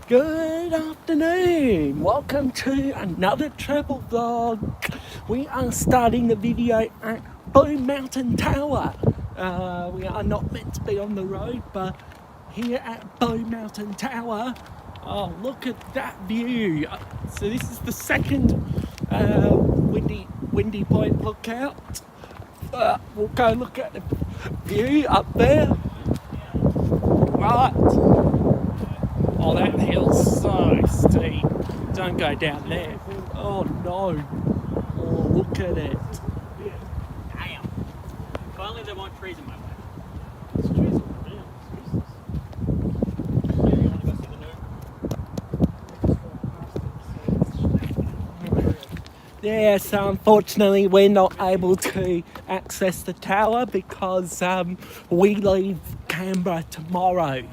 Good afternoon, welcome to another travel vlog. We are starting the video at Blue Mountain Tower. We are not meant to be on the road, but here at Blue Mountain Tower, oh look at that view. So this is the second windy point lookout. We'll go look at the view up there. Right. Oh, that hill's so steep. Don't go down there. Oh no. Oh, look at it. Damn. If only there weren't trees in my way. There's trees over there. Yeah, you want to go see the new? Yeah, so unfortunately we're not able to access the tower because we leave Canberra tomorrow.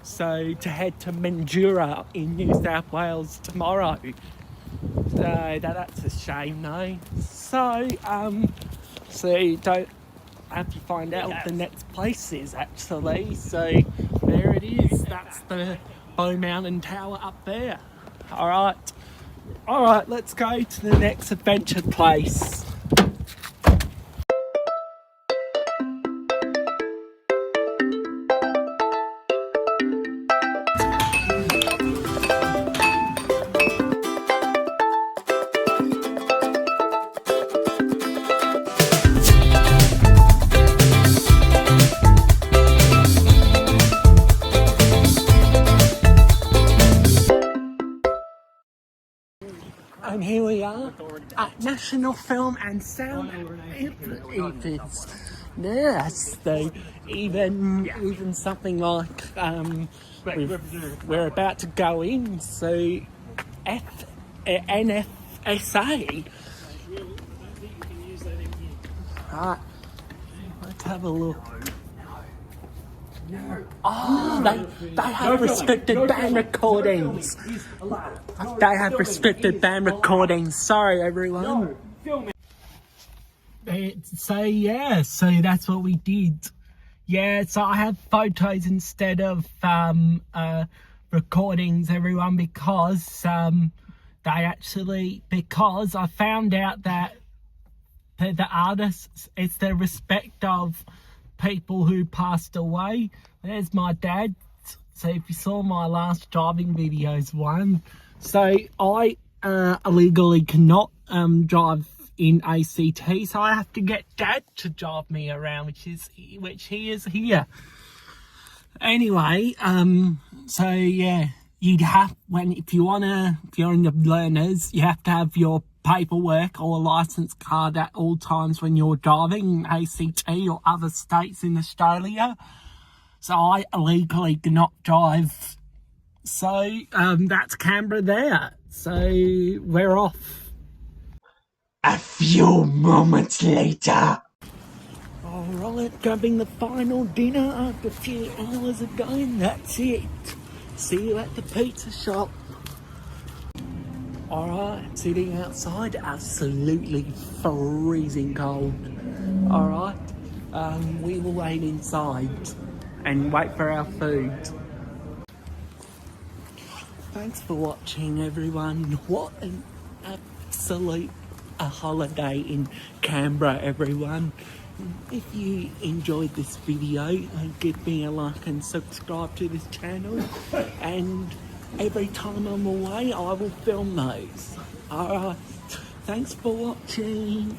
So to head to Mildura in New South Wales tomorrow. So that's a shame though. So you don't have to find out what the next place is actually. So there it is. That's the Blue Mountain Tower up there. Alright, let's go to the next adventure place. And here we are at National Film and Sound Exhibits. Yes, so even something like we're about to go in. So NFSA. Right, let's have a look. Oh, they have restricted band recordings. They have restricted band recordings. Sorry, everyone. So that's what we did. Yeah, so I have photos instead of recordings, everyone, because because I found out that the artists, it's the respect of people who passed away. There's my dad. So if you saw my last driving videos one, so I illegally cannot drive in ACT, so I have to get Dad to drive me around, which he is here. Anyway, so yeah, if you're in the learners, you have to have your paperwork or a license card at all times when you're driving in ACT or other states in Australia. So I illegally cannot drive. So that's Canberra there. So we're off. A few moments later. Alright, grabbing the final dinner after a few hours ago, and that's it. See you at the pizza shop. Alright, sitting outside, absolutely freezing cold. Alright, we will wait inside and wait for our food. Thanks for watching, everyone. What an absolute holiday in Canberra, everyone. If you enjoyed this video, give me a like and subscribe to this channel, and every time I'm away I will film those. Alright, thanks for watching.